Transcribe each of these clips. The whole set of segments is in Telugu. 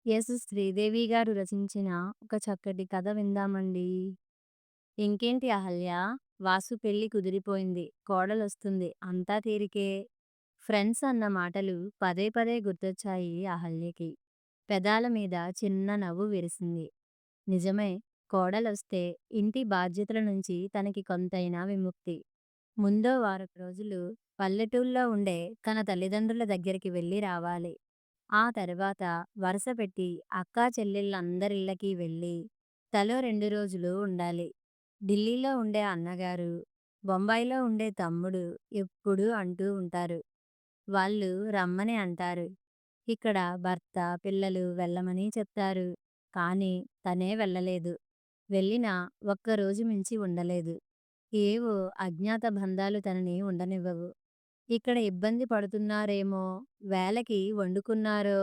శ్రీదేవి గారు రచించిన ఒక చక్కటి కథ విందామండి. ఇంకేంటి అహల్య, వాసు పెళ్లి కుదిరిపోయింది. కోడలొస్తుంది. అంతా తీరికే. ఫ్రెండ్స్ అన్న మాటలు పదే పదే గుర్తొచ్చాయి అహల్యకి. పెదాల మీద చిన్న నవ్వు విరిసింది. నిజమే, కోడలొస్తే ఇంటి బాధ్యతల నుంచి తనకి కొంతైనా విముక్తి. ముందో వారం రోజులు పల్లెటూళ్ళలో ఉండే తన తల్లిదండ్రుల దగ్గరికి వెళ్ళి రావాలి. ఆ తర్వాత వరుసపెట్టి అక్కా చెల్లెళ్ళందరిళ్ళకి వెళ్ళి తలో 2 రోజులు ఉండాలి. ఢిల్లీలో ఉండే అన్నగారు, బొంబాయిలో ఉండే తమ్ముడు ఎప్పుడూ అంటూ ఉంటారు. వాళ్ళు రమ్మని అంటారు. ఇక్కడ భర్త, పిల్లలు వెళ్ళమని చెప్తారు. కానీ తనే వెళ్ళలేదు. వెళ్ళినా ఒక్కరోజు మించి ఉండలేదు. ఏవో అజ్ఞాత బంధాలు తనని ఉండనివ్వవు. ఇక్కడ ఇబ్బంది పడుతున్నారేమో, వేళకి వండుకున్నారో,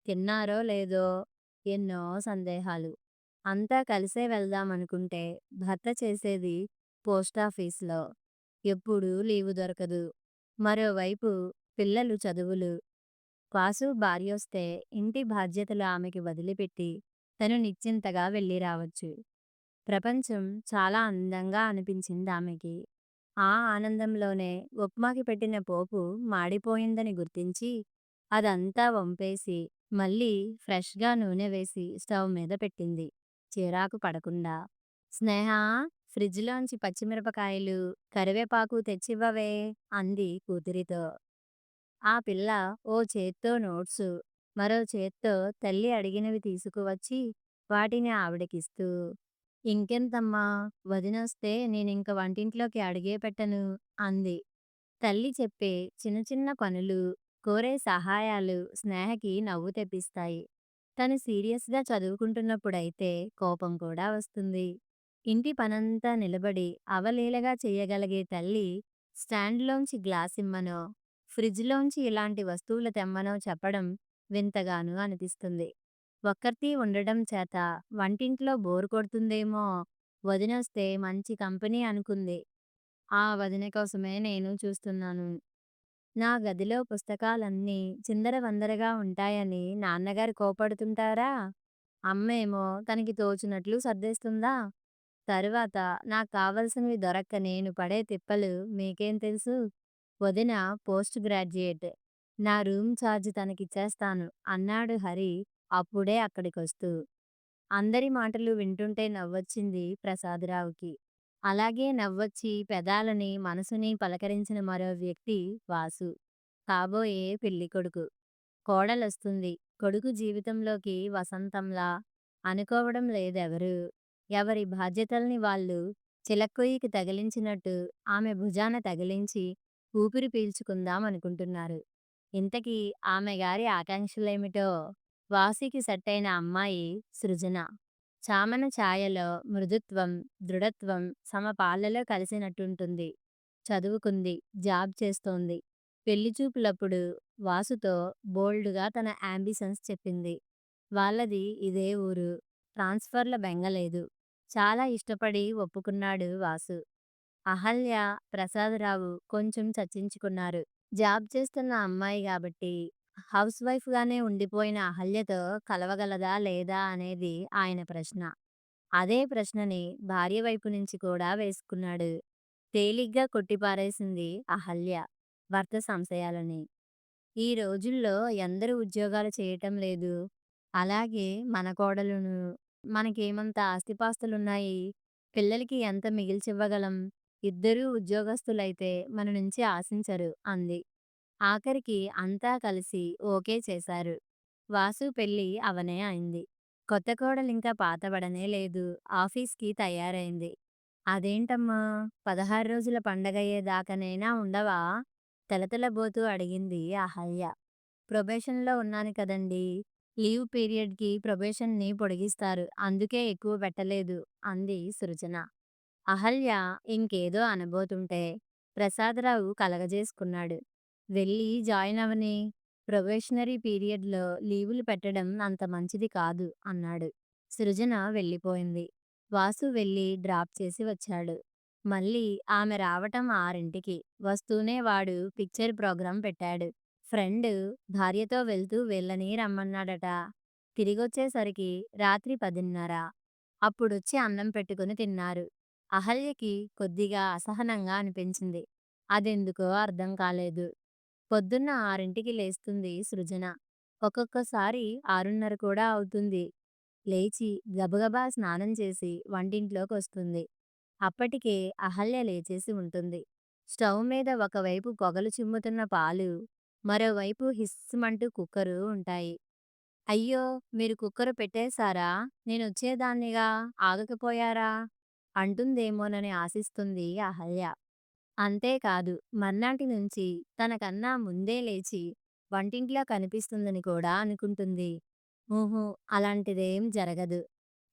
తిన్నారో లేదో, ఎన్నో సందేహాలు. అంతా కలిసే వెళ్దామనుకుంటే భర్త చేసేది పోస్టాఫీస్‌లో. ఎప్పుడూ లీవు దొరకదు. మరోవైపు పిల్లలు చదువులు. వాసు భార్యొస్తే ఇంటి బాధ్యతలు ఆమెకి వదిలిపెట్టి తను నిశ్చింతగా వెళ్ళి రావచ్చు. ప్రపంచం చాలా అందంగా అనిపించిందామెకి. ఆ ఆనందంలోనే ఉప్మాకి పెట్టిన పోపు మాడిపోయిందని గుర్తించి అదంతా వంపేసి మళ్ళీ ఫ్రెష్‌గా నూనె వేసి స్టవ్ మీద పెట్టింది. చిరాకు పడకుండా. స్నేహా, ఫ్రిడ్జ్‌లోంచి పచ్చిమిరపకాయలు, కరివేపాకు తెచ్చివ్వవే అంది కూతురితో. ఆ పిల్ల ఓ చేత్తో నోట్సు, మరో చేత్తో తల్లి అడిగినవి తీసుకువచ్చి వాటిని ఆవిడకిస్తూ, ఇంకెంతమ్మా, వదినొస్తే నేనింక వంటింట్లోకి అడుగే పెట్టను అంది. తల్లి చెప్పే చిన్న చిన్న పనులు, కోరే సహాయాలు స్నేహకి నవ్వు తెప్పిస్తాయి. తను సీరియస్‌గా చదువుకుంటున్నప్పుడైతే కోపం కూడా వస్తుంది. ఇంటి పనంతా నిలబడి అవలీలగా చెయ్యగలిగే తల్లి స్టాండ్‌లోంచి గ్లాసిమ్మనో, ఫ్రిడ్జ్‌లోంచి ఇలాంటి వస్తువులు తెమ్మనో చెప్పడం వింతగానూ అనిపిస్తుంది. ఒక్కర్తీ ఉండడం చేత వంటింట్లో బోర్ కొడుతుందేమో, వదినొస్తే మంచి కంపెనీ అనుకుంది. ఆ వదిన కోసమే నేను చూస్తున్నాను. నా గదిలో పుస్తకాలన్నీ చిందరవందరగా ఉంటాయని నాన్నగారు కోపడుతుంటారా? అమ్మేమో తనకి తోచినట్లు సర్దేస్తుందా? తరువాత నాకు కావలసినవి దొరక్క నేను పడే తిప్పలు మీకేం తెలుసు? వదిన పోస్ట్ గ్రాడ్యుయేట్. నా రూమ్ ఛార్జ్ తనకిచ్చేస్తాను అన్నాడు హరి అప్పుడే అక్కడికొస్తూ. అందరి మాటలు వింటుంటే నవ్వొచ్చింది ప్రసాదరావుకి. అలాగే నవ్వొచ్చి పెదాలని, మనసుని పలకరించిన మరో వ్యక్తి వాసు. కాబోయే పెళ్ళికొడుకు. కోడలొస్తుంది. కొడుకు జీవితంలోకి వసంతంలా. అనుకోవడం లేదెవరూ. ఎవరి బాధ్యతల్ని వాళ్ళు చిలక్కొయ్యికి తగిలించినట్టు ఆమె భుజాన తగిలించి ఊపిరి పీల్చుకుందామనుకుంటున్నారు. ఇంతకీ ఆమె గారి ఆకాంక్షలేమిటో? వాసికి సెట్టయిన అమ్మాయి సృజన. చామన ఛాయలో మృదుత్వం, దృఢత్వం సమపాళ్ళలో కలిసినట్టుంటుంది. చదువుకుంది, జాబ్ చేస్తోంది. పెళ్లి చూపులప్పుడు వాసుతో బోల్డుగా తన యాంబిషన్స్ చెప్పింది. వాళ్ళది ఇదే ఊరు. ట్రాన్స్‌ఫర్‌ల బెంగలేదు. చాలా ఇష్టపడి ఒప్పుకున్నాడు వాసు. అహల్య, ప్రసాదరావు కొంచెం చర్చించుకున్నారు. జాబ్ చేస్తున్న అమ్మాయి గాబట్టి హౌస్ వైఫ్‌గానే ఉండిపోయిన అహల్యతో కలవగలదా లేదా అనేది ఆయన ప్రశ్న. అదే ప్రశ్నని భార్య వైపు నుంచి కూడా వేసుకున్నాడు. తేలిగ్గా కొట్టిపారేసింది అహల్య భర్త సంశయాలని. ఈ రోజుల్లో ఎందరూ ఉద్యోగాలు చేయటం లేదు. అలాగే మన కోడలును. మనకేమంత ఆస్తిపాస్తులున్నాయి. పిల్లలకి ఎంత మిగిల్చివ్వగలం? ఇద్దరూ ఉద్యోగస్తులైతే మన నుంచి ఆశించరు అంది. ఆఖరికి అంతా కలిసి ఓకే చేశారు. వాసు పెళ్లి అవనే అయింది. కొత్త కోడలింకా పాతబడనే లేదు. ఆఫీస్‌కి తయారైంది. అదేంటమ్మా! 16 రోజుల పండగయ్యేదాకనైనా ఉండవా? తళతళబోతూ అడిగింది అహల్య. ప్రొబేషన్‌లో ఉన్నాను కదండీ! లీవ్ పీరియడ్‌కి ప్రొబేషన్‌ని పొడిగిస్తారు. అందుకే ఎక్కువ పెట్టలేదు అంది సృజన. అహల్య ఇంకేదో అనబోతుంటే ప్రసాదరావు కలగజేసుకున్నాడు. వెళ్ళి జాయిన్ అవ్వనీ. ప్రొబేషనరీ పీరియడ్‌లో లీవులు పెట్టడం అంత మంచిది కాదు అన్నాడు. సృజన వెళ్ళిపోయింది. వాసు వెళ్ళి డ్రాప్ చేసి వచ్చాడు. మళ్ళీ ఆమె రావటం 6కి. వస్తూనే వాడు పిక్చర్ ప్రోగ్రాం పెట్టాడు. ఫ్రెండ్ భార్యతో వెళ్తూ వీళ్ళని రమ్మన్నాడట. తిరిగొచ్చేసరికి రాత్రి 10:30. అప్పుడొచ్చి అన్నం పెట్టుకుని తిన్నారు. అహల్యకి కొద్దిగా అసహనంగా అనిపించింది. అదెందుకో అర్థం కాలేదు. పొద్దున్న 6కి లేస్తుంది సృజన. ఒక్కొక్కసారి 6:30 కూడా అవుతుంది. లేచి గబగబా స్నానం చేసి వంటింట్లోకొస్తుంది. అప్పటికే అహల్య లేచేసి ఉంటుంది. స్టవ్ మీద ఒకవైపు పొగలు చిమ్ముతున్న పాలు, మరోవైపు హిస్సుమంటూ కుక్కరు ఉంటాయి. అయ్యో! మీరు కుక్కరు పెట్టేశారా? నేనొచ్చేదాన్నిగా, ఆగకపోయారా? అంటుందేమోనని ఆశిస్తుంది అహల్య. అంతేకాదు మర్నాటి నుంచి తనకన్నా ముందే లేచి వంటింట్లో కనిపిస్తుందని కూడా అనుకుంటుంది. ఊహూ, అలాంటిదేం జరగదు.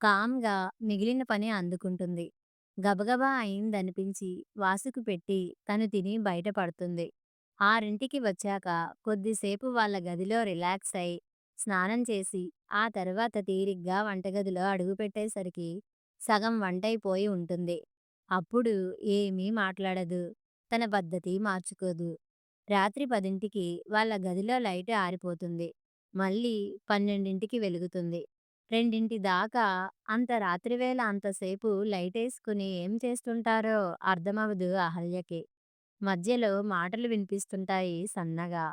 కామ్‌గా మిగిలిన పని అందుకుంటుంది. గబగబా అయిందనిపించి వాసుకు పెట్టి తను తిని బయట పడుతుంది. 6కి వచ్చాక కొద్దిసేపు వాళ్ళ గదిలో రిలాక్స్ అయి, స్నానం చేసి, ఆ తర్వాత తీరిగ్గా వంటగదిలో అడుగుపెట్టేసరికి సగం వంటైపోయి ఉంటుంది. అప్పుడు ఏమీ మాట్లాడదు. తన పద్ధతి మార్చుకోదు. రాత్రి 10కి వాళ్ళ గదిలో లైటు ఆరిపోతుంది. మళ్ళీ 12కి వెలుగుతుంది. 2 దాకా అంత రాత్రివేళ అంతసేపు లైటేసుకుని ఏం చేస్తుంటారో అర్థమవదు అహల్యకి. మధ్యలో మాటలు వినిపిస్తుంటాయి సన్నగా.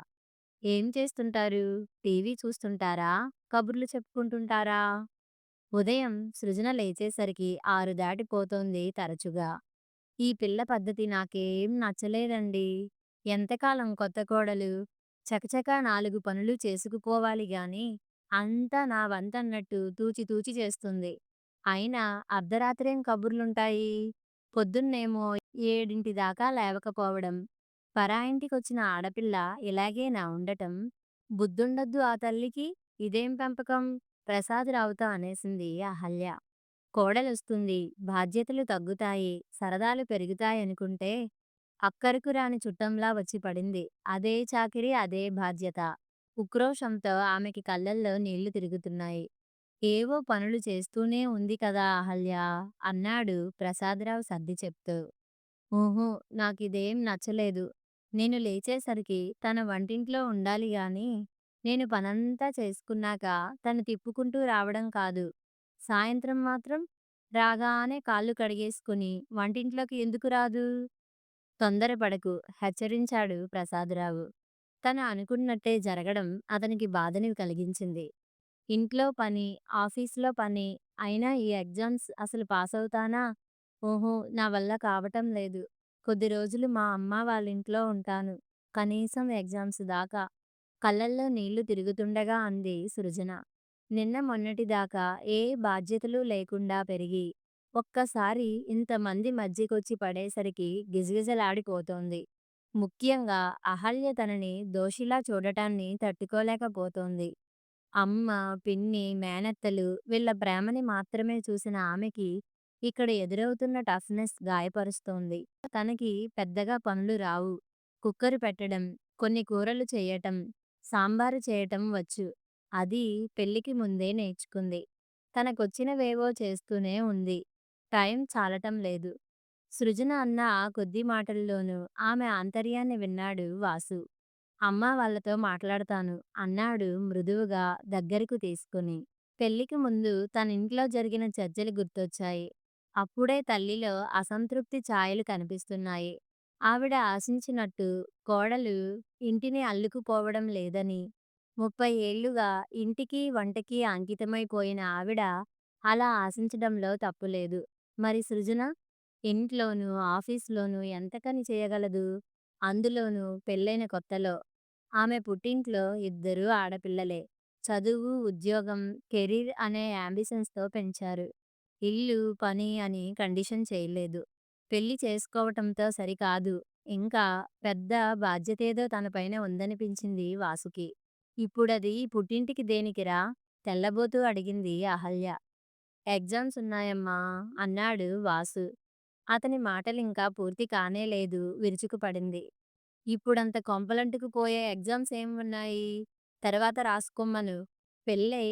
ఏం చేస్తుంటారు? టీవీ చూస్తుంటారా? కబుర్లు చెప్పుకుంటుంటారా? ఉదయం సృజన లేచేసరికి 6 దాటిపోతోంది తరచుగా. ఈ పిల్ల పద్ధతి నాకేం నచ్చలేదండి. ఎంతకాలం కొత్త కోడలు. చకచకా 4 పనులు చేసుకుపోవాలి గాని, అంతా నా వంతన్నట్టు తూచి తూచి చేస్తుంది. అయినా అర్ధరాత్రేం కబుర్లుంటాయి. పొద్దున్నేమో 7 దాకా లేవకపోవడం. పరాయింటికొచ్చిన ఆడపిల్ల ఇలాగేనా ఉండటం? బుద్ధుండొద్దు ఆ తల్లికి. ఇదేం పెంపకం? ప్రసాదరావుతో అనేసింది అహల్య. కోడలొస్తుంది, బాధ్యతలు తగ్గుతాయి, సరదాలు పెరుగుతాయనుకుంటే, అక్కరకు రాని చుట్టంలా వచ్చి పడింది. అదే చాకిరీ, అదే బాధ్యత. ఉక్రోషంతో ఆమెకి కళ్ళల్లో నీళ్లు తిరుగుతున్నాయి. ఏవో పనులు చేస్తూనే ఉంది కదా అహల్య! అన్నాడు ప్రసాదరావు సర్ది చెప్తూ. ఊహూ, నాకిదేం నచ్చలేదు. నేను లేచేసరికి తన వంటింట్లో ఉండాలి గాని, నేను పనంతా చేసుకున్నాక తను తిప్పుకుంటూ రావడం కాదు. సాయంత్రం మాత్రం రాగానే కాళ్ళు కడిగేసుకుని వంటింట్లోకి ఎందుకు రాదు? తొందరపడకు, హెచ్చరించాడు ప్రసాదరావు. తను అనుకున్నట్టే జరగడం అతనికి బాధని కలిగించింది. ఇంట్లో పని, ఆఫీసులో పని, అయినా ఈ ఎగ్జామ్స్ అసలు పాసవుతానా? ఓహో, నా వల్ల కావటం లేదు. కొద్ది రోజులు మా అమ్మ వాళ్ళింట్లో ఉంటాను. కనీసం ఎగ్జామ్స్ దాకా. కళ్ళల్లో నీళ్లు తిరుగుతుండగా అంది సృజన. నిన్న మొన్నటిదాకా ఏ బాధ్యతలు లేకుండా పెరిగి, ఒక్కసారి ఇంతమంది మధ్యకొచ్చి పడేసరికి గిజగిజలాడిపోతోంది. ముఖ్యంగా అహల్య తనని దోషిలా చూడటాన్ని తట్టుకోలేకపోతోంది. అమ్మ, పిన్ని, మేనత్తలు వీళ్ళ ప్రేమని మాత్రమే చూసిన ఆమెకి ఇక్కడ ఎదురవుతున్న టఫ్‌నెస్ గాయపరుస్తోంది. తనకి పెద్దగా పనులు రావు. కుక్కరు పెట్టడం, కొన్ని కూరలు చెయ్యటం, సాంబారు చేయటం వచ్చు. అది పెళ్ళికి ముందే నేర్చుకుంది. తనకొచ్చినవేవో చేస్తూనే ఉంది. టైం చాలటం లేదు. సృజన అన్న ఆ కొద్ది మాటల్లోనూ ఆమె ఆంతర్యాన్ని విన్నాడు వాసు. అమ్మా వాళ్ళతో మాట్లాడతాను అన్నాడు మృదువుగా దగ్గరకు తీసుకుని. పెళ్ళికి ముందు తనింట్లో జరిగిన చర్చలు గుర్తొచ్చాయి. అప్పుడే తల్లిలో అసంతృప్తి ఛాయలు కనిపిస్తున్నాయి. ఆవిడ ఆశించినట్టు కోడలు ఇంటిని అల్లుకుపోవడం లేదని, 30 ఏళ్లుగా ఇంటికి, వంటకి అంకితమైపోయిన ఆవిడ అలా ఆశించడంలో తప్పులేదు. మరి సృజన? ఇంట్లోనూ, ఆఫీసులోనూ ఎంతకని చేయగలదు? అందులోనూ పెళ్ళైన కొత్తలో. ఆమె పుట్టింట్లో ఇద్దరూ ఆడపిల్లలే. చదువు, ఉద్యోగం, కెరీర్ అనే యాంబిషన్స్‌తో పెంచారు. ఇల్లు, పని అని కండిషన్ చేయలేదు. పెళ్లి చేసుకోవటంతో సరికాదు. ఇంకా పెద్ద బాధ్యతేదో తన పైన ఉందనిపించింది వాసుకి. ఇప్పుడది పుట్టింటికి దేనికిరా? తెల్లబోతూ అడిగింది అహల్య. ఎగ్జామ్స్ ఉన్నాయమ్మా అన్నాడు వాసు. అతని మాటలింకా పూర్తి కానేలేదు, విరుచుకుపడింది. ఇప్పుడంత కొంపలంటుకుపోయే ఎగ్జామ్స్ ఏం ఉన్నాయి? తర్వాత రాసుకోమను. పెళ్ళై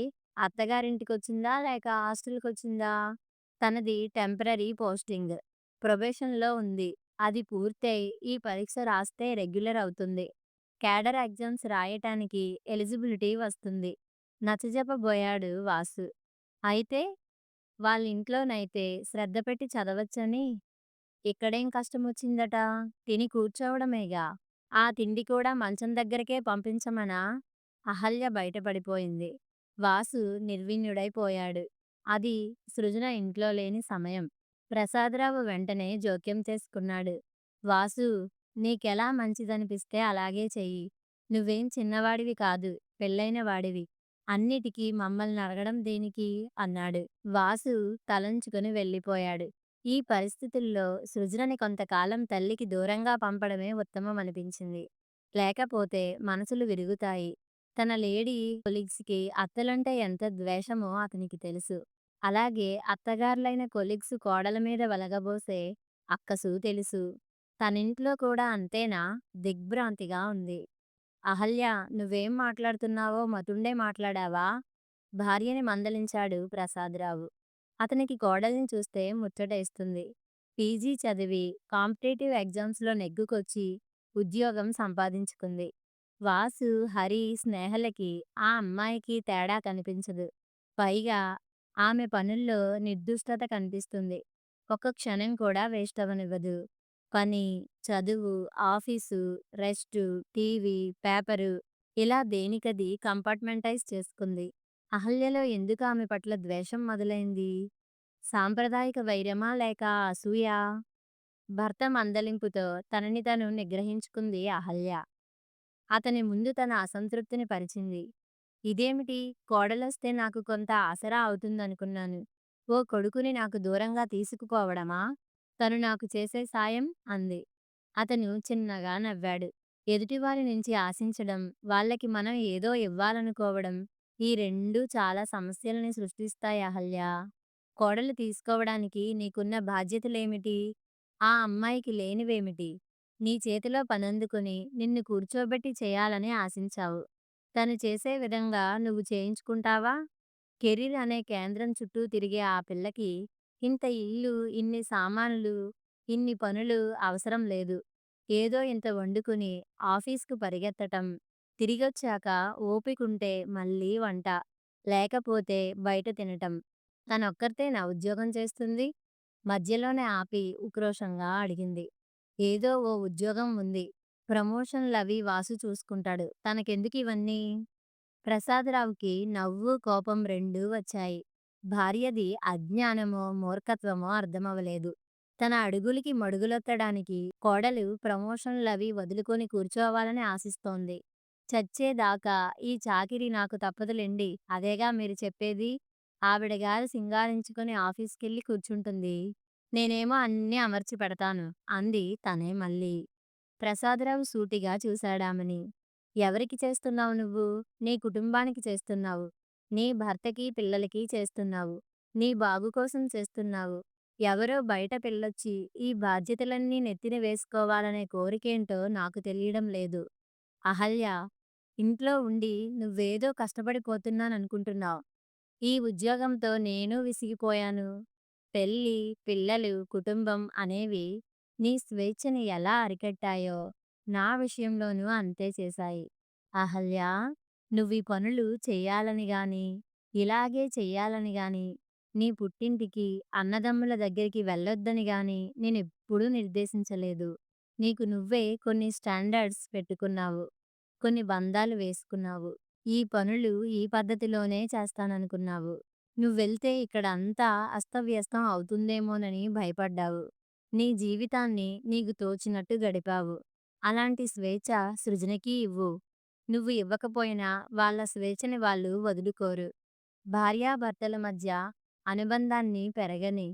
అత్తగారింటికొచ్చిందా లేక హాస్టల్‌కొచ్చిందా? తనది టెంపరరీ పోస్టింగ్. ప్రొబేషన్‌లో ఉంది. అది పూర్తయి ఈ పరీక్ష రాస్తే రెగ్యులర్ అవుతుంది. క్యాడర్ ఎగ్జామ్స్ రాయటానికి ఎలిజిబిలిటీ వస్తుంది. నచ్చజెప్పబోయాడు వాసు. అయితే వాళ్ళింట్లోనైతే శ్రద్ధ పెట్టి చదవచ్చని, ఇక్కడేం కష్టమొచ్చిందట? తిని కూర్చోవడమేగా. ఆ తిండి కూడా మంచం దగ్గరకే పంపించమనా? అహల్య బయటపడిపోయింది. వాసు నిర్విణ్యుడైపోయాడు. అది సృజన ఇంట్లో లేని సమయం. ప్రసాదరావు వెంటనే జోక్యం చేసుకున్నాడు. వాసు, నీకెలా మంచిదనిపిస్తే అలాగే చెయ్యి. నువ్వేం చిన్నవాడివి కాదు, పెళ్ళైన వాడివి. అన్నిటికీ మమ్మల్నడగడం దేనికి? అన్నాడు. వాసు తలంచుకుని వెళ్ళిపోయాడు. ఈ పరిస్థితుల్లో సృజనని కొంతకాలం తల్లికి దూరంగా పంపడమే ఉత్తమమనిపించింది. లేకపోతే మనసులు విరుగుతాయి. తన లేడీ కొలీగ్స్‌కి అత్తలంటే ఎంత ద్వేషమో అతనికి తెలుసు. అలాగే అత్తగార్లైన కొలీగ్స్ కోడల మీద వెలగబోసే అక్కసు తెలుసు. తనింట్లో కూడా అంతేనా? దిగ్భ్రాంతిగా ఉంది. అహల్య, నువ్వేం మాట్లాడుతున్నావో మతుండే మాట్లాడావా? భార్యని మందలించాడు ప్రసాదరావు. అతనికి కోడల్ని చూస్తే ముచ్చటేస్తుంది. పీజీ చదివి కాంపిటేటివ్ ఎగ్జామ్స్‌లో నెగ్గుకొచ్చి ఉద్యోగం సంపాదించుకుంది. వాసు, హరి, స్నేహలకి ఆ అమ్మాయికి తేడా కనిపించదు. పైగా ఆమె పనుల్లో నిర్దుష్టత కనిపిస్తుంది. ఒక్క క్షణం కూడా వేస్ట్ అవ్వనివ్వదు. పని, చదువు, ఆఫీసు, రెస్టు, టీవీ, పేపరు ఇలా దేనికది కంపార్ట్మెంటైజ్ చేసుకుంది. అహల్యలో ఎందుకు ఆమె పట్ల ద్వేషం మొదలైంది? సాంప్రదాయిక వైరమా లేక అసూయా? భర్త మందలింపుతో తనని తను నిగ్రహించుకుంది అహల్య. అతని ముందు తన అసంతృప్తిని పరిచింది. ఇదేమిటి? కోడలొస్తే నాకు కొంత ఆసరా అవుతుందనుకున్నాను. ఓ కొడుకుని నాకు దూరంగా తీసుకుపోవడమా? తను నాకు చేసే సాయం? అంది. అతను చిన్నగా నవ్వాడు. ఎదుటివారి నుంచి ఆశించడం, వాళ్ళకి మనం ఏదో ఇవ్వాలనుకోవడం, ఈ రెండూ చాలా సమస్యల్ని సృష్టిస్తాయి అహల్య. కోడలు తీసుకోవడానికి నీకున్న బాధ్యతలేమిటి? ఆ అమ్మాయికి లేనివేమిటి? నీ చేతిలో పనందుకుని నిన్ను కూర్చోబెట్టి చేయాలని ఆశించావు. తను చేసే విధంగా నువ్వు చేయించుకుంటావా? కెరీర్ అనే కేంద్రం చుట్టూ తిరిగే ఆ పిల్లకి ఇంత ఇల్లు, ఇన్ని సామానులు, ఇన్ని పనులు అవసరం లేదు. ఏదో ఇంత వండుకుని ఆఫీస్‌కు పరిగెత్తటం, తిరిగొచ్చాక ఓపికుంటే మళ్ళీ వంట, లేకపోతే బయట తినటం. తనొక్కర్తేనా ఉద్యోగం చేస్తుంది? మధ్యలోనే ఆపి ఉక్రోషంగా అడిగింది. ఏదో ఓ ఉద్యోగం ఉంది. ప్రమోషన్‌లవి వాసు చూసుకుంటాడు. తనకెందుకివన్నీ? ప్రసాదరావుకి నవ్వు, కోపం రెండూ వచ్చాయి. భార్యది అజ్ఞానమో, మూర్ఖత్వమో అర్థమవలేదు. తన అడుగులకి మడుగులొత్తడానికి కోడలు ప్రమోషన్‌లవి వదులుకొని కూర్చోవాలని ఆశిస్తోంది. చచ్చేదాకా ఈ చాకిరీ నాకు తప్పదులెండి. అదేగా మీరు చెప్పేది? ఆవిడగారు సింగారించుకొని ఆఫీస్‌కెళ్ళి కూర్చుంటుంది. నేనేమో అన్నీ అమర్చి పెడతాను అంది తనే మళ్ళీ. ప్రసాదరావు సూటిగా చూశాడామెని. ఎవరికి చేస్తున్నావు నువ్వు? నీ కుటుంబానికి చేస్తున్నావు. నీ భర్తకి, పిల్లలకి చేస్తున్నావు. నీ బాగు కోసం చేస్తున్నావు. ఎవరో బయట పిల్లొచ్చి ఈ బాధ్యతలన్నీ నెత్తిన వేసుకోవాలనే కోరికేంటో నాకు తెలియడం లేదు. అహల్య, ఇంట్లో ఉండి నువ్వేదో కష్టపడిపోతున్నాననుకుంటున్నావు. ఈ ఉద్యోగంతో నేను విసిగిపోయాను. పెళ్లి, పిల్లలు, కుటుంబం అనేవి నీ స్వేచ్ఛని ఎలా అరికట్టాయో, నా విషయంలోనూ అంతే చేశాయి. అహల్య, నువ్వీ పనులు చెయ్యాలని గాని, ఇలాగే చెయ్యాలని గాని, నీ పుట్టింటికి, అన్నదమ్ముల దగ్గరికి వెళ్ళొద్దని గాని నేనెప్పుడూ నిర్దేశించలేదు. నీకు నువ్వే కొన్ని స్టాండర్డ్స్ పెట్టుకున్నావు. కొన్ని బంధాలు వేసుకున్నావు. ఈ పనులు ఈ పద్ధతిలోనే చేస్తాననుకున్నావు. నువ్వెళ్తే ఇక్కడ అంతా అస్తవ్యస్తం అవుతుందేమోనని భయపడ్డావు. నీ జీవితాన్ని నీకు తోచినట్టు గడిపావు. అలాంటి స్వేచ్ఛ సృజనకి ఇవ్వు. నువ్వు ఇవ్వకపోయినా వాళ్ళ స్వేచ్ఛని వాళ్ళు వదులుకోరు. భార్యాభర్తల మధ్య అనుబంధాన్ని పెరగని.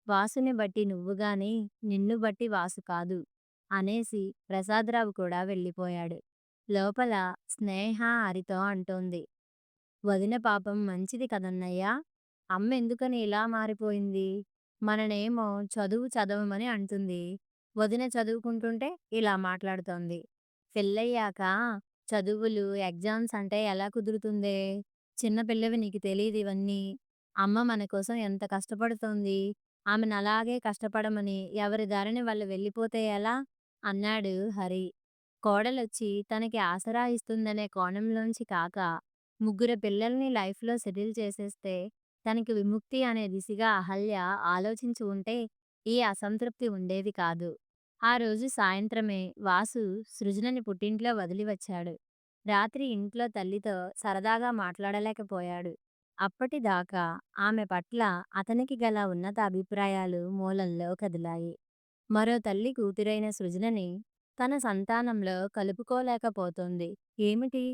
వాసుని బట్టి నువ్వు గాని, నిన్ను బట్టి వాసు కాదు అనేసి ప్రసాదరావు కూడా వెళ్ళిపోయాడు. లోపల స్నేహ హరితో అంటోంది. వదిన పాపం మంచిది కదన్నయ్యా! అమ్మెందుకని ఇలా మారిపోయింది? మననేమో చదువు చదవమని అంటుంది. వదిన చదువుకుంటుంటే ఇలా మాట్లాడుతోంది. పెళ్ళయ్యాక చదువులు, ఎగ్జామ్స్ అంటే ఎలా కుదురుతుందే? చిన్న పిల్లవి నీకు తెలీదివన్నీ. అమ్మ మన కోసం ఎంత కష్టపడుతోంది. ఆమెనలాగే కష్టపడమని ఎవరి దారిన వాళ్ళు వెళ్ళిపోతే ఎలా? అన్నాడు హరి. కోడలొచ్చి తనకి ఆసరా ఇస్తుందనే కోణంలోంచి కాక ముగ్గురు పిల్లల్ని లైఫ్‌లో సెటిల్ చేసేస్తే తనకి విముక్తి అనే దిశగా అహల్య ఆలోచించి ఉంటే ఈ అసంతృప్తి ఉండేది కాదు. ఆ రోజు సాయంత్రమే వాసు సృజనని పుట్టింట్లో వదిలి వచ్చాడు. రాత్రి ఇంట్లో తల్లితో సరదాగా మాట్లాడలేకపోయాడు. అప్పటిదాకా ఆమె పట్ల అతనికి గల ఉన్నత అభిప్రాయాలు మూలల్లో కదిలాయి. మరో తల్లి కూతురైన సృజనని తన సంతానంలో కలుపుకోలేకపోతోంది. ఏమిటి?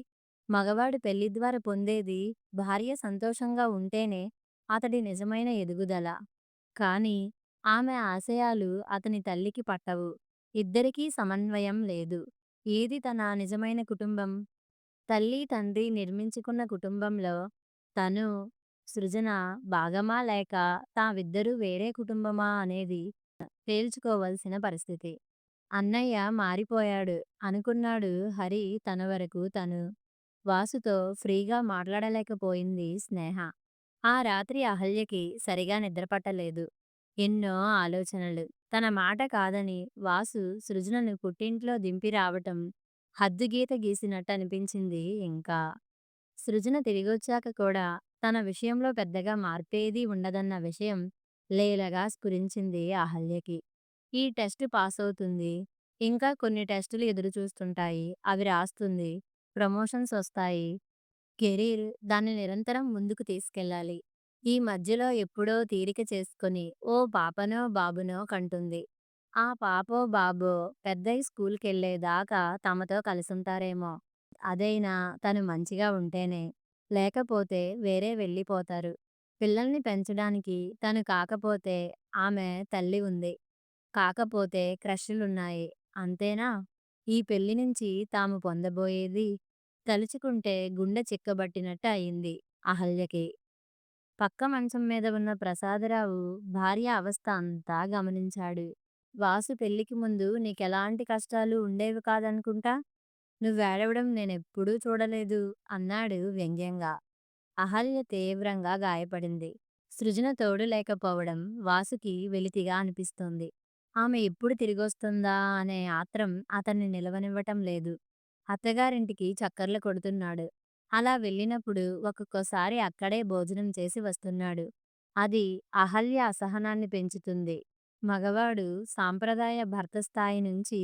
మగవాడు పెళ్లి ద్వారా పొందేది భార్య సంతోషంగా ఉంటేనే అతడి నిజమైన ఎదుగుదల. కానీ ఆమె ఆశయాలు అతని తల్లికి పట్టవు. ఇద్దరికీ సమన్వయం లేదు. ఏది తన నిజమైన కుటుంబం? తల్లి, తండ్రి నిర్మించుకున్న కుటుంబంలో తను, సృజన భాగమా లేక తామిద్దరూ వేరే కుటుంబమా అనేది తేల్చుకోవాల్సిన పరిస్థితి. అన్నయ్య మారిపోయాడు అనుకున్నాడు హరి తన వరకు తను. వాసుతో ఫ్రీగా మాట్లాడలేకపోయింది స్నేహ. ఆ రాత్రి అహల్యకి సరిగా నిద్రపట్టలేదు. ఎన్నో ఆలోచనలు. తన మాట కాదని వాసు సృజనను పుట్టింట్లో దింపి రావటం హద్దుగీత గీసినట్టనిపించింది ఇంకా. సృజన తిరిగొచ్చాక కూడా తన విషయంలో పెద్దగా మార్పేదీ ఉండదన్న విషయం లీలగా స్ఫురించింది అహల్యకి. ఈ టెస్ట్ పాసవుతుంది. ఇంకా కొన్ని టెస్టులు ఎదురుచూస్తుంటాయి. అవి రాస్తుంది. ప్రమోషన్స్ ఒస్తాయి. కెరీర్ దాన్ని నిరంతరం ముందుకు తీసుకెళ్ళాలి. ఈ మధ్యలో ఎప్పుడో తీరిక చేసుకొని ఓ పాపనో, బాబునో కంటుంది. ఆ పాపో, బాబో పెద్దయి స్కూల్‌కెళ్ళేదాకా తమతో కలిసుంటారేమో! అదైనా తను మంచిగా ఉంటేనే. లేకపోతే వేరే వెళ్ళిపోతారు. పిల్లల్ని పెంచడానికి తను కాకపోతే ఆమె తల్లి ఉంది. కాకపోతే క్రషులున్నాయి. అంతేనా? ఈ పెళ్లి నుంచి తాము పొందబోయేది తలుచుకుంటే గుండె చిక్కబట్టినట్టు అయింది అహల్యకి. పక్క మంచం మీద ఉన్న ప్రసాదరావు భార్య అవస్థ అంతా గమనించాడు. వాసు పెళ్లికి ముందు నీకెలాంటి కష్టాలు ఉండేవి కాదనుకుంటా? నువ్వేడవడం నేనెప్పుడూ చూడలేదు అన్నాడు వ్యంగ్యంగా. అహల్య తీవ్రంగా గాయపడింది. సృజన తోడు లేకపోవడం వాసుకి వెలితిగా అనిపిస్తోంది. ఆమె ఎప్పుడు తిరిగొస్తుందా అనే ఆత్రం అతన్ని నిలవనివ్వటం లేదు. అత్తగారింటికి చక్కర్లు కొడుతున్నాడు. అలా వెళ్ళినప్పుడు ఒక్కొక్కసారి అక్కడే భోజనం చేసి వస్తున్నాడు. అది అహల్య అసహనాన్ని పెంచుతుంది. మగవాడు సాంప్రదాయ భర్త స్థాయి నుంచి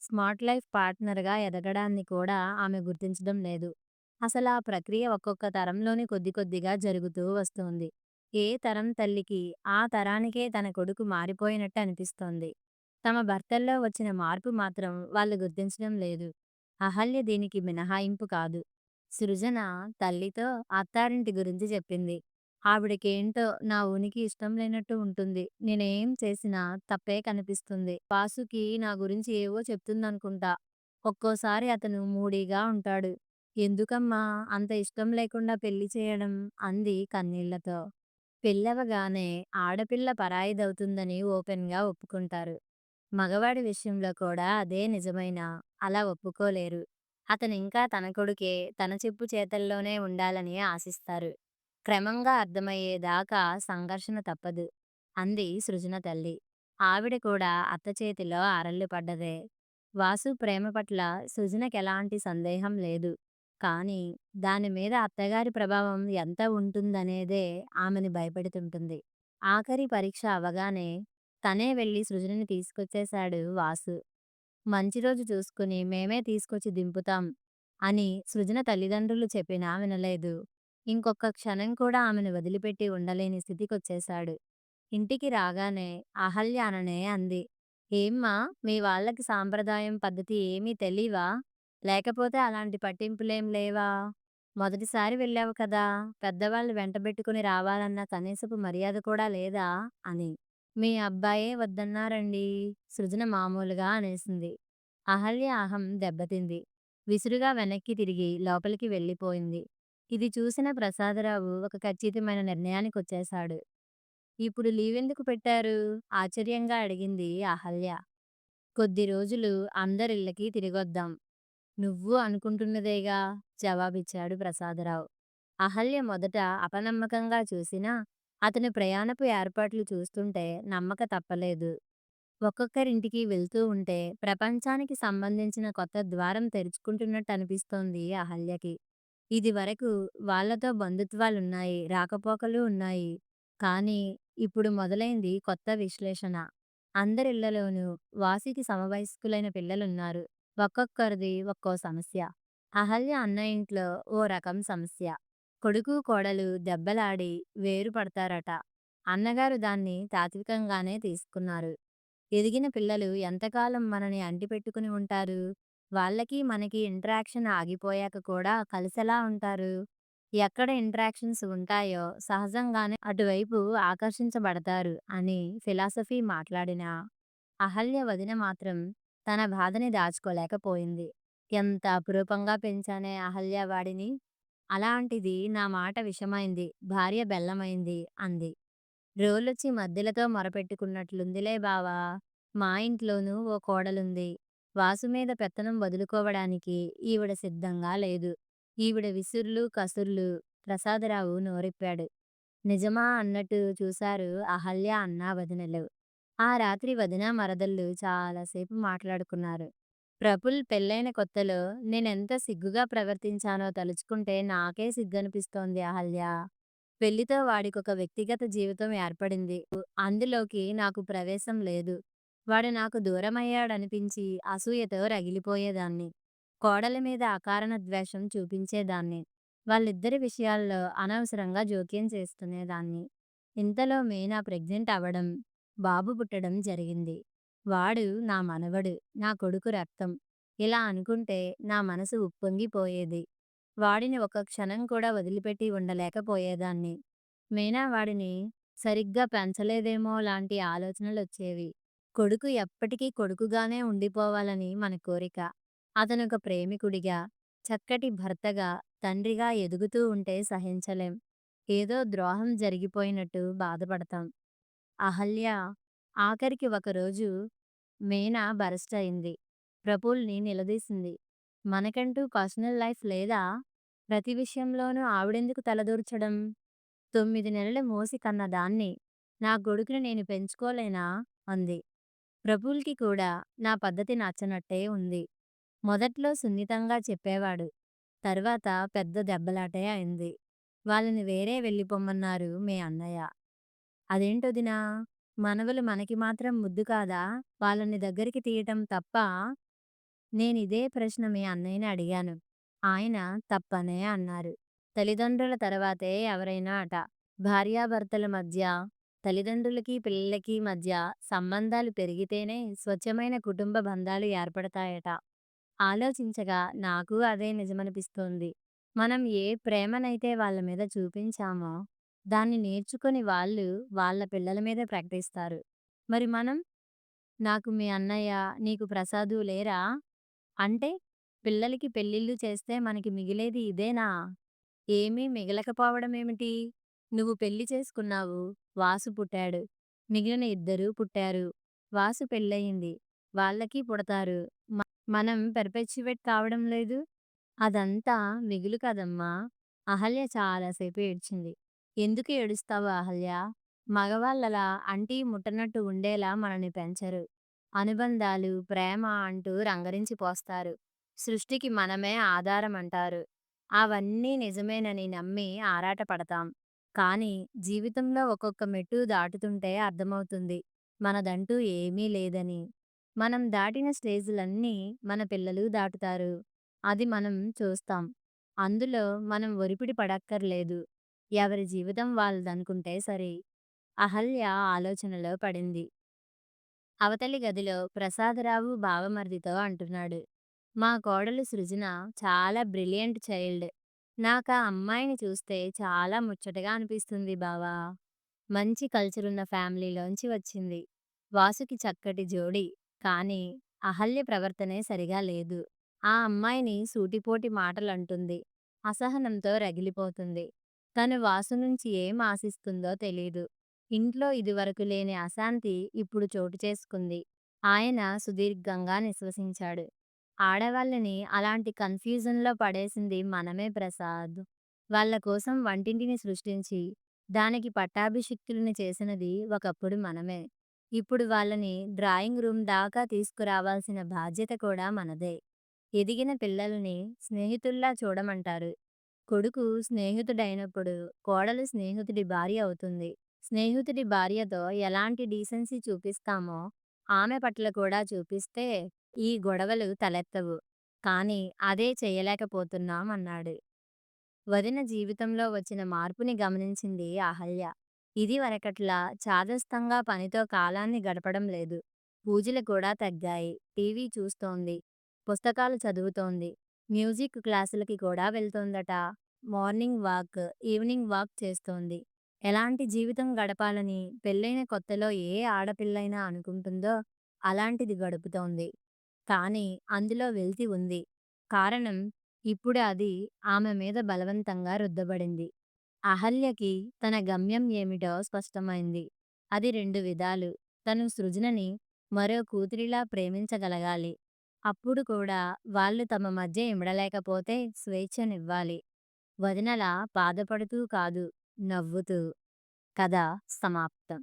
స్మార్ట్ లైఫ్ పార్ట్నర్‌గా ఎదగడాన్ని కూడా ఆమె గుర్తించడం లేదు. అసలా ప్రక్రియ ఒక్కొక్క తరంలోనే కొద్ది కొద్దిగా జరుగుతూ వస్తోంది. ఏ తరం తల్లికి ఆ తరానికే తన కొడుకు మారిపోయినట్టు అనిపిస్తోంది. తమ భర్తల్లో వచ్చిన మార్పు మాత్రం వాళ్ళు గుర్తించడం లేదు. అహల్య దీనికి మినహాయింపు కాదు. సృజన తల్లితో అత్తారింటి గురించి చెప్పింది. ఆవిడకేంటో నా ఉనికి ఇష్టం లేనట్టు ఉంటుంది. నేనేం చేసినా తప్పే కనిపిస్తుంది. వాసుకి నా గురించి ఏవో చెప్తుందనుకుంటా. ఒక్కోసారి అతను మూడీగా ఉంటాడు. ఎందుకమ్మా అంత ఇష్టం లేకుండా పెళ్లి చేయడం అంది కన్నీళ్లతో. పెళ్ళవగానే ఆడపిల్ల పరాయిదవుతుందని ఓపెన్‌గా ఒప్పుకుంటారు. మగవాడి విషయంలో కూడా అదే నిజమైనా అలా ఒప్పుకోలేరు. అతనింకా తన కొడుకే తన చెప్పు చేతల్లోనే ఉండాలని ఆశిస్తారు. క్రమంగా అర్థమయ్యేదాకా సంఘర్షణ తప్పదు అంది సృజన తల్లి. ఆవిడ కూడా అత్త చేతిలో అరళ్ళు పడ్డదే. వాసు ప్రేమ పట్ల సృజనకెలాంటి సందేహం లేదు. కానీ దాని మీద అత్తగారి ప్రభావం ఎంత ఉంటుందనేదే ఆమెని భయపెడుతుంటుంది. ఆఖరి పరీక్ష అవగానే తనే వెళ్లి సృజనని తీసుకొచ్చేశాడు వాసు. మంచి రోజు చూసుకుని మేమే తీసుకొచ్చి దింపుతాం అని సృజన తల్లిదండ్రులు చెప్పినా వినలేదు. ఇంకొక్క క్షణం కూడా ఆమెను వదిలిపెట్టి ఉండలేని స్థితికొచ్చేశాడు. ఇంటికి రాగానే అహల్య అననే అంది. ఏమ్మా మీ వాళ్ళకి సాంప్రదాయం పద్ధతి ఏమీ తెలీవా? లేకపోతే అలాంటి పట్టింపులేం లేవా? మొదటిసారి వెళ్ళావు కదా! పెద్దవాళ్ళు వెంటబెట్టుకుని రావాలన్న కనీసపు మర్యాద కూడా లేదా? అని. మీ అబ్బాయే వద్దన్నారండీ సృజన మామూలుగా అనేసింది. అహల్య అహం దెబ్బతింది. విసురుగా వెనక్కి తిరిగి లోపలికి వెళ్ళిపోయింది. ఇది చూసిన ప్రసాదరావు ఒక ఖచ్చితమైన నిర్ణయానికొచ్చేశాడు. ఇప్పుడు లీవెందుకు పెట్టారు? ఆశ్చర్యంగా అడిగింది అహల్య. కొద్ది రోజులు అందరిళ్ళకి తిరిగొద్దాం. నువ్వు అనుకుంటున్నదేగా జవాబిచ్చాడు ప్రసాదరావు. అహల్య మొదట అపనమ్మకంగా చూసినా అతని ప్రయాణపు ఏర్పాట్లు చూస్తుంటే నమ్మక తప్పలేదు. ఒక్కొక్కరింటికి వెళ్తూ ఉంటే ప్రపంచానికి సంబంధించిన కొత్త ద్వారం తెరుచుకుంటున్నట్టు అనిపిస్తోంది అహల్యకి. ఇదివరకు వాళ్ళతో బంధుత్వాలున్నాయి, రాకపోకలు ఉన్నాయి. కానీ ఇప్పుడు మొదలైంది కొత్త విశ్లేషణ. అందరిళ్లలోనూ వాసికి సమవయస్కులైన పిల్లలున్నారు. ఒక్కొక్కరిది ఒక్కో సమస్య. అహల్య అన్న ఇంట్లో ఓ రకం సమస్య. కొడుకు, కోడలు దెబ్బలాడి వేరు పడతారట. అన్నగారు దాన్ని తాత్వికంగానే తీసుకున్నారు. ఎదిగిన పిల్లలు ఎంతకాలం మనని అంటిపెట్టుకుని ఉంటారు? వాళ్ళకి, మనకి ఇంటరాక్షన్ ఆగిపోయాక కూడా కలిసెలా ఉంటారు? ఎక్కడ ఇంటరాక్షన్స్ ఉంటాయో సహజంగానే అటువైపు ఆకర్షించబడతారు అని ఫిలాసఫీ మాట్లాడినా, అహల్య వదిన మాత్రం తన బాధని దాచుకోలేకపోయింది. ఎంత అపురూపంగా పెంచానే అహల్య వాడిని. అలాంటిది నా మాట విషమైంది, భార్య బెల్లమైంది అంది. రోలొచ్చి మద్దెలతో మొరపెట్టుకున్నట్లుందిలే బావా! మా ఇంట్లోనూ ఓ కోడలుంది. వాసు మీద పెత్తనం వదులుకోవడానికి ఈవిడ సిద్ధంగా లేదు. ఈవిడ విసుర్లు, కసుర్లు. ప్రసాదరావు నోరిప్పాడు. నిజమా అన్నట్టు చూశారు అహల్య, అన్నా వదినలు. ఆ రాత్రి వదిన, మరదళ్ళు చాలాసేపు మాట్లాడుకున్నారు. ప్రఫుల్ పెళ్ళైన కొత్తలో నేనెంత సిగ్గుగా ప్రవర్తించానో తలుచుకుంటే నాకే సిగ్గనిపిస్తోంది అహల్య. పెళ్లితో వాడికొక వ్యక్తిగత జీవితం ఏర్పడింది. అందులోకి నాకు ప్రవేశం లేదు. వాడు నాకు దూరమయ్యాడనిపించి అసూయతో రగిలిపోయేదాన్ని. కోడలి మీద అకారణ ద్వేషం చూపించేదాన్ని. వాళ్ళిద్దరి విషయాల్లో అనవసరంగా జోక్యం చేసుకునేదాన్ని. ఇంతలో మీనా ప్రెగ్నెంట్ అవ్వడం, బాబు పుట్టడం జరిగింది. వాడు నా మనవడు, నా కొడుకు రక్తం. ఇలా అనుకుంటే నా మనసు ఉప్పొంగిపోయేది. వాడిని ఒక్క క్షణం కూడా వదిలిపెట్టి ఉండలేకపోయేదాన్ని. మీనా వాడిని సరిగ్గా పెంచలేదేమో లాంటి ఆలోచనలొచ్చేవి. కొడుకు ఎప్పటికీ కొడుకుగానే ఉండిపోవాలని మన కోరిక. అతనొక ప్రేమికుడిగా, చక్కటి భర్తగా, తండ్రిగా ఎదుగుతూ ఉంటే సహించలేం. ఏదో ద్రోహం జరిగిపోయినట్టు బాధపడతాం. అహల్య ఆఖరికి ఒకరోజు మీనా బరస్ట్ అయింది. ప్రఫుల్‌ని నిలదీసింది. మనకంటూ పర్సనల్ లైఫ్ లేదా? ప్రతి విషయంలోనూ ఆవిడెందుకు తలదూర్చడం? 9 నెలలు మోసి కన్న దాన్ని, నా కొడుకుని నేను పెంచుకోలేనా? అంది. ప్రఫుల్‌కి కూడా నా పద్ధతి నచ్చనట్టే ఉంది. మొదట్లో సున్నితంగా చెప్పేవాడు. తర్వాత పెద్ద దెబ్బలాటే అయింది. వాళ్ళని వేరే వెళ్ళిపొమ్మన్నారు మీ అన్నయ్య. అదేంటొదినా? మనవలు మనకి మాత్రం ముద్దు కాదా? వాళ్ళని దగ్గరికి తీయటం తప్పా? నేనిదే ప్రశ్న మీ అన్నయ్యని అడిగాను. ఆయన తప్పనే అన్నారు. తల్లిదండ్రుల తర్వాతే ఎవరైనా అట. భార్యాభర్తల మధ్య, తల్లిదండ్రులకి, పిల్లలకి మధ్య సంబంధాలు పెరిగితేనే స్వచ్ఛమైన కుటుంబ బంధాలు ఏర్పడతాయట. ఆలోచించగా నాకు అదే నిజమనిపిస్తోంది. మనం ఏ ప్రేమనైతే వాళ్ళ మీద చూపించామో, దాన్ని నేర్చుకొని వాళ్ళు వాళ్ళ పిల్లల మీద ప్రకటిస్తారు. మరి మనం? నాకు మీ అన్నయ్య, నీకు ప్రసాదు లేరా? అంటే పిల్లలకి పెళ్ళిళ్ళు చేస్తే మనకి మిగిలేది ఇదేనా? ఏమీ మిగలకపోవడమేమిటి? నువ్వు పెళ్లి చేసుకున్నావు. వాసు పుట్టాడు. మిగిలిన ఇద్దరూ పుట్టారు. వాసు పెళ్ళయింది. వాళ్ళకి పుడతారు. మనం పెర్పెచ్యువేట్ కావడం లేదు. అదంతా మిగులు కదమ్మా! అహల్య చాలాసేపు ఏడ్చింది. ఎందుకు ఏడుస్తావు అహల్య? మగవాళ్ళలా అంటీ ముట్టనట్టు ఉండేలా మనని పెంచరు. అనుబంధాలు, ప్రేమ అంటూ రంగరించి పోస్తారు. సృష్టికి మనమే ఆధారమంటారు. అవన్నీ నిజమేనని నమ్మి ఆరాటపడతాం. కానీ జీవితంలో ఒక్కొక్క మెట్టు దాటుతుంటే అర్థమవుతుంది మనదంటూ ఏమీ లేదని. మనం దాటిన స్టేజులన్నీ మన పిల్లలు దాటుతారు. అది మనం చూస్తాం. అందులో మనం ఒరిపిడి పడక్కర్లేదు. ఎవరి జీవితం వాళ్ళదనుకుంటే సరి. అహల్య ఆలోచనలో పడింది. అవతలి గదిలో ప్రసాదరావు బావమరిదితో అంటున్నాడు. మా కోడలు సృజన చాలా బ్రిలియంట్ చైల్డ్. నాకా అమ్మాయిని చూస్తే చాలా ముచ్చటగా అనిపిస్తుంది బావా. మంచి కల్చరున్న ఫ్యామిలీలోంచి వచ్చింది. వాసుకి చక్కటి జోడి. కానీ అహల్య ప్రవర్తనే సరిగా లేదు. ఆ అమ్మాయిని సూటిపోటి మాటలంటుంది. అసహనంతో రగిలిపోతుంది. తను వాసు నుంచి ఏం ఆశిస్తుందో తెలీదు. ఇంట్లో ఇదివరకు లేని అశాంతి ఇప్పుడు చోటు చేసుకుంది. ఆయన సుదీర్ఘంగా నిశ్వసించాడు. ఆడవాళ్ళని అలాంటి కన్‌ఫ్యూజన్‌లో పడేసింది మనమే ప్రసాద్. వాళ్ళ కోసం వంటింటిని సృష్టించి, దానికి పట్టాభిషిక్తుల్ని చేసినది ఒకప్పుడు మనమే. ఇప్పుడు వాళ్ళని డ్రాయింగ్ రూమ్ దాకా తీసుకురావాల్సిన బాధ్యత కూడా మనదే. ఎదిగిన పిల్లల్ని స్నేహితుల్లా చూడమంటారు. కొడుకు స్నేహితుడైనప్పుడు కోడలు స్నేహితుడి భార్య అవుతుంది. స్నేహితుడి భార్యతో ఎలాంటి డీసెన్సీ చూపిస్తామో ఆమె పట్ల కూడా చూపిస్తే ఈ గొడవలు తలెత్తవు. కానీ అదే చేయలేకపోతున్నాం అన్నాడు. వదిన జీవితంలో వచ్చిన మార్పుని గమనించింది అహల్య. ఇదివరకట్లా చాదస్తంగా పనితో కాలాన్ని గడపడం లేదు. పూజలు కూడా తగ్గాయి. టీవీ చూస్తోంది. పుస్తకాలు చదువుతోంది. మ్యూజిక్ క్లాసులకి కూడా వెళ్తోందట. మార్నింగ్ వాక్, ఈవినింగ్ వాక్ చేస్తోంది. ఎలాంటి జీవితం గడపాలని పెళ్ళైన కొత్తలో ఏ ఆడపిల్లైనా అనుకుంటుందో అలాంటిది గడుపుతోంది. కానీ అందులో వెలితి ఉంది. కారణం ఇప్పుడు అది ఆమె మీద బలవంతంగా రుద్దబడింది. అహల్యకి తన గమ్యం ఏమిటో స్పష్టమైంది. అది 2 విధాలు. తను సృజనని మరో కూతురిలా ప్రేమించగలగాలి. అప్పుడు కూడా వాళ్ళు తమ మధ్య ఇమడలేకపోతే స్వేచ్ఛనివ్వాలి. వదినలా బాధపడుతూ కాదు, నవ్వుతూ. కథ సమాప్తం.